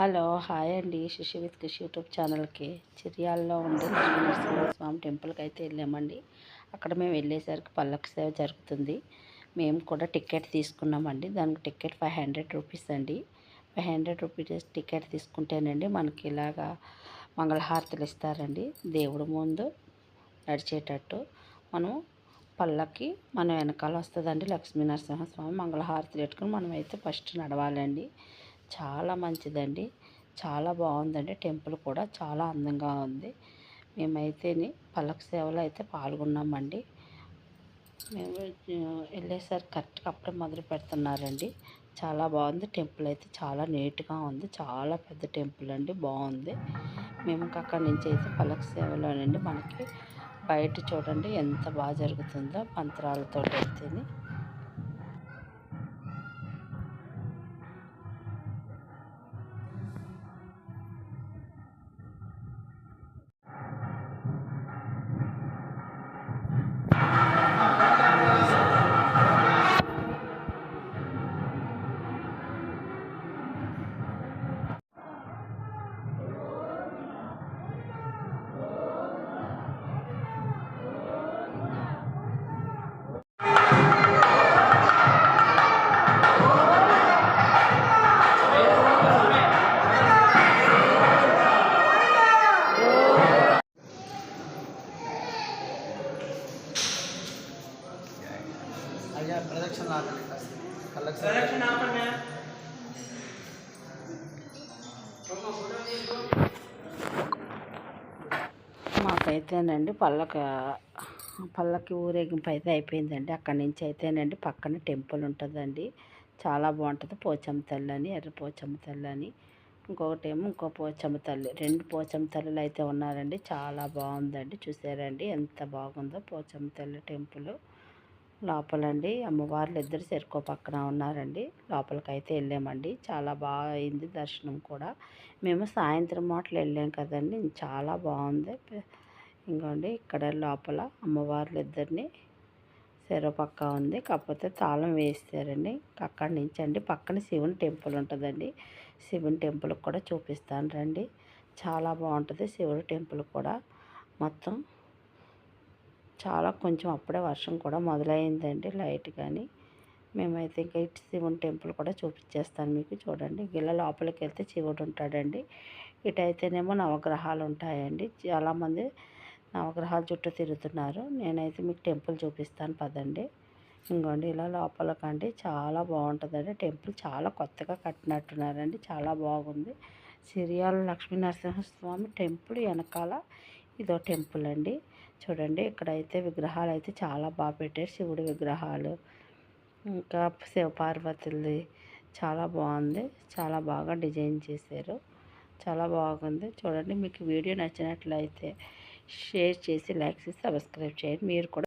Hello hi అండి. శిశు with కృషి యూట్యూబ్ ఛానల్కి చిర్యాలలో ఉండే లక్ష్మీనరసింహస్వామి టెంపుల్కి అయితే వెళ్ళామండి. అక్కడ మేము వెళ్ళేసరికి పల్లకి సేవ జరుగుతుంది. మేము కూడా టికెట్ తీసుకున్నామండి. దానికి టికెట్ 500 రూపీస్ అండి. 500 రూపీస్ టికెట్ తీసుకుంటేనండి మనకి ఇలాగా మంగళహారతులు ఇస్తారండి. దేవుడు ముందు నడిచేటట్టు మనం పల్లకి మన వెనకాల వస్తుందండి. లక్ష్మీనరసింహస్వామి మంగళహారతులు పెట్టుకుని మనమైతే ఫస్ట్ నడవాలండి. చాలా మంచిదండి. చాలా బాగుందండి. టెంపుల్ కూడా చాలా అందంగా ఉంది. మేమైతే పల్లకి సేవలో అయితే పాల్గొన్నామండి. మేము వెళ్ళేసరికి కరెక్ట్గా అప్పుడే మొదలు పెడుతున్నారండి. చాలా బాగుంది. టెంపుల్ అయితే చాలా నీట్గా ఉంది. చాలా పెద్ద టెంపుల్ అండి. బాగుంది. మేము అక్కడి నుంచి అయితే పల్లకి సేవలోనండి మనకి బయట చూడండి ఎంత బాగా జరుగుతుందో మంత్రాలతో అయితేని. అయ్యా ప్రదక్షిణ ఆపండి ప్రదక్షిణ ఆపండి. మాకైతేనండి పల్లకి ఊరేగింపు అయితే అయిపోయిందండి. అక్కడి నుంచి అయితేనండి పక్కన టెంపుల్ ఉంటుందండి. చాలా బాగుంటుంది. పోచమ్మ తల్లి అని, ఎర్ర పోచమ్మ తల్లి అని, ఇంకొకటేమో ఇంకో పోచమ్మ తల్లి. 2 పోచమ్మ తల్లులు అయితే ఉన్నారండి. చాలా బాగుందండి. చూసారండి ఎంత బాగుందో పోచమ్మ తల్లి టెంపుల్. లోపలండి అమ్మవార్లు ఇద్దరు చెరుకో పక్కన ఉన్నారండి. లోపలికైతే వెళ్ళామండి. చాలా బాగా అయింది దర్శనం కూడా. మేము సాయంత్రం మాటలు వెళ్ళాం కదండి. చాలా బాగుంది. ఇంకోండి ఇక్కడ లోపల అమ్మవార్లు ఇద్దరిని చెరో పక్క ఉంది. కాకపోతే తాళం వేస్తారండి. అక్కడి నుంచి అండి పక్కన శివుని టెంపుల్ ఉంటుందండి. శివుని టెంపుల్ కూడా చూపిస్తాను రండి. చాలా బాగుంటుంది శివుని టెంపుల్ కూడా. మొత్తం చాలా కొంచెం అప్పుడే వర్షం కూడా మొదలైందండి లైట్. కానీ మేమైతే ఇంకా ఇటు శివుని టెంపుల్ కూడా చూపించేస్తాను మీకు. చూడండి గిల్ల లోపలికి వెళ్తే శివుడు ఉంటాడండి. ఇటు అయితేనేమో నవగ్రహాలు ఉంటాయండి. చాలామంది నవగ్రహాల చుట్టూ తిరుగుతున్నారు. నేనైతే మీకు టెంపుల్ చూపిస్తాను పదండి. ఇంకోండి ఇలా లోపలికండి చాలా బాగుంటుందండి. టెంపుల్ చాలా కొత్తగా కట్టినట్టున్నారండి. చాలా బాగుంది. సిరియాల లక్ష్మీనరసింహస్వామి టెంపుల్ వెనకాల ఇదో టెంపుల్ అండి. చూడండి ఇక్కడైతే విగ్రహాలు అయితే చాలా బాగా పెట్టారు. శివుడి విగ్రహాలు, ఇంకా శివపార్వతులది చాలా బాగుంది. చాలా బాగా డిజైన్ చేశారు. చాలా బాగుంది. చూడండి మీకు వీడియో నచ్చినట్లయితే షేర్ చేసి లైక్ చేసి సబ్స్క్రైబ్ చేయండి. మీరు కూడా